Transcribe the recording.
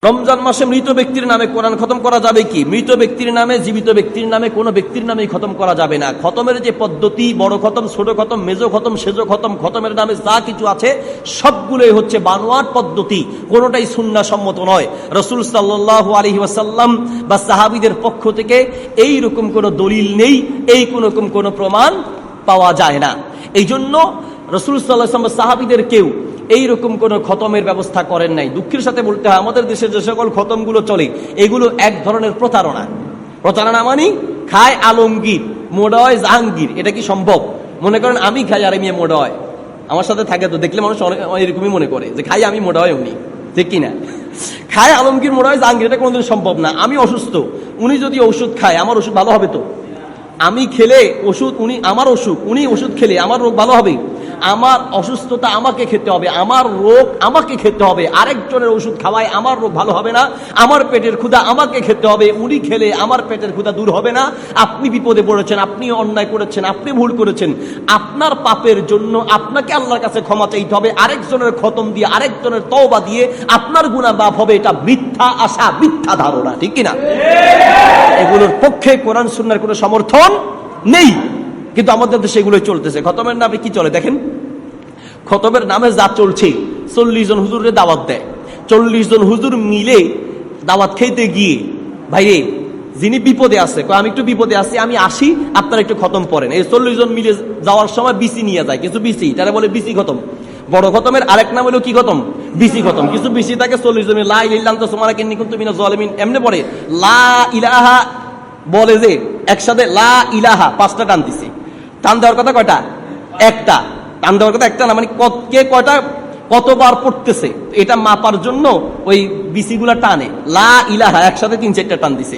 রমজান মাসে মৃত ব্যক্তির নামে কোরআন খতম করা যাবে কি? মৃত ব্যক্তির নামে, জীবিত ব্যক্তির নামে, কোনো ব্যক্তির নামেই খতম করা যাবে না। খতমের যে পদ্ধতি, বড় খতম, ছোট খতম, মেজো খতম, সেজো খতম, খতমের নামে যা কিছু আছে সবগুলোই হচ্ছে বানোয়াট পদ্ধতি, কোনোটাই সুন্নাহ সম্মত নয়। রাসূল সাল্লাল্লাহু আলাইহি ওয়াসাল্লাম বা সাহাবীদের পক্ষ থেকে এই রকম কোনো দলিল নেই, এই রকম কোনো প্রমাণ পাওয়া যায় না। এই জন্য রাসূল সাল্লাল্লাহু আলাইহি ওয়াসাল্লাম সাহাবীদের কেউ এইরকম কোন খতমের ব্যবস্থা করেন নাই। দুঃখের সাথে বলতে হয়, আমাদের দেশে যে সকল খতমগুলো চলে এগুলো এক ধরনের প্রতারণা। প্রতারণা মানে খায় আলমগীর, মোডয় জাহাঙ্গীর। এটা কি সম্ভব? মনে করেন আমি খাই আর আমি মোডয়, আমার সাথে থাকে তো দেখলে মানুষ এরকমই মনে করে যে খাই আমি মোডয় উনি, ঠিক কিনা? খায় আলমগীর, মোডয় জাহাঙ্গীর, এটা কোনোদিন সম্ভব না। আমি অসুস্থ, উনি যদি ওষুধ খায় আমার ওষুধ ভালো হবে তো? আমি খেলে ওষুধ, উনি আমার অসুখ, উনি ওষুধ খেলে আমার রোগ ভালো হবে? আমার অসুস্থতা আমাকে খেতে হবে, আমার রোগ আমাকে খেতে হবে। আরেকজনের ওষুধ খাওয়ায় আমার রোগ ভালো হবে না। আমার পেটের ক্ষুধা আমাকে খেতে হবে, উনি খেলে আমার পেটের ক্ষুধা দূর হবে না। আপনি বিপদে পড়েছেন, আপনি অন্যায় করেছেন, আপনি ভুল করেছেন, আপনার পাপের জন্য আপনাকে আল্লাহর কাছে ক্ষমা চাইতে হবে। আরেকজনের খতম দিয়ে, আরেকজনের তওবা দিয়ে আপনার গুনাহ মাফ হবে, এটা মিথ্যা আশা, মিথ্যা ধারণা, ঠিক কিনা? এগুলোর পক্ষে কোরআন সুন্নাহর কোনো সমর্থন নেই, কিন্তু আমাদের দেশে এগুলোই চলতেছে। খতমের নামে কি চলে দেখেন, খতমের নামে যা চলছে, 40 জন হুজুরের দাওয়াত দেয়। 40 জন হুজুর মিলে দাওয়াত খেতে গিয়ে, ভাইরে যিনি বিপদে আছে, আমি একটু বিপদে আছি, আমি আসি, আপনারা একটু খতম পড়েন। এই 40 জন মিলে যাওয়ার সময় বিসি নিয়ে যায়, কিছু বিসি, তারা বলে বিসি খতম। বড় খতমের আরেক নাম হলো কি খতম? বিসি খতম। কিছু বিসি থাকে 40 জন লা ইলাহা ইল্লাল্লাহ সুবহানাকা কুনতু মিনাজ জালিমিন এমনি পড়ে, লা ইলাহা বলে যে একসাথে লা ইলাহা 5টা টান দিছে। টান দেওয়ার কথা কয়টা? একটা। টান দেওয়ার কথা একটা না, মানে কে কয়টা কতবার পড়তেছে এটা মাপার জন্য ওই বিসিগুলা টানে। লা ইলাহা একসাথে 3-4টা টান দিছে।